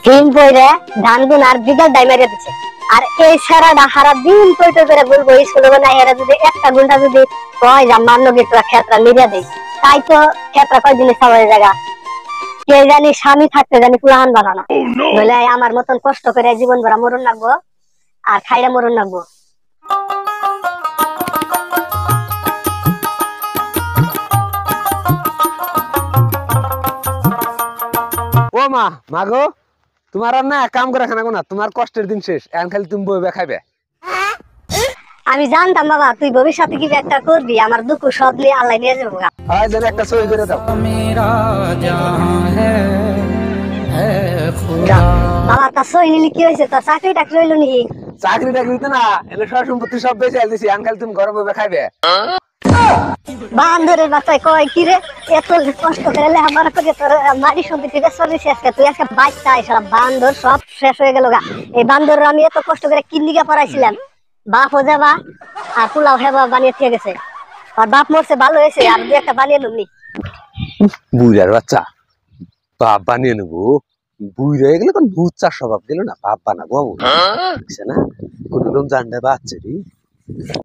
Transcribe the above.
দিন পরে ধান গুন আর বিকাল দাই মেরে দিচ্ছে। আর এই সারাটা সারা দিন কইতে করে বলবো স্কুলে না এরা যদি একটা ঘন্টা যদি কয় যা মান্য তোরা ক্ষেত্রা মিলিয়ে দেয়, তাই তো ক্ষেত্রা কয়দিনে সবাই জায়গা কে জানি স্বামী থাকতে জানি পুলাহান বানানো বলে আমার মতন কষ্ট করে জীবন ভরা মরণ লাগবো আর খাইরা মরণ লাগবো। ও মা মাগো, তোমার আর না কাম করে খানা না, তোমার কষ্টের দিন শেষ, এখন খালি তুমি বইবে খাইবে। আমি জানতাম বাবা তুই ভবিষ্যতে কি একটা করবি, আমার দুঃখ সব নিয়ে আল্লাহ নিয়ে যাবো। হয় যেন একটা সই করে দাও। বাবা তার সই নিলি কি হয়েছে, তোর চাকরি টাকরি হইলো নাকি? চাকরি টাকরি তো না, এলে সব সম্পত্তি সব বেঁচে দিছি, এখন খালি তুমি ঘরে বইবে খাইবে। বান্দরের বাচ্চায় কয় কি রে, এত কষ্ট করে আমার করে তোর মারি সম্পত্তি চল্লিশ আজকে তুই আজকে বাচ্চা এসব বান্দর সব শেষ হয়ে গেল গা। এই বান্দর আমি এত কষ্ট করে কিন্দিকা পড়াইছিলাম, বাপ হো যাবা আর পোলাও হেবা বানিয়ে দিয়ে গেছে। আর বাপ মরছে ভালো হয়েছে, আর দু একটা বানিয়ে লুমনি। বুড়ার বাচ্চা বাপ বানিয়ে নেবো, বুড়ি হয়ে গেলে কোন ভূত চার স্বভাব গেল না, বাপ বানাবো না কোনো লোক জানতে বাচ্চা রে।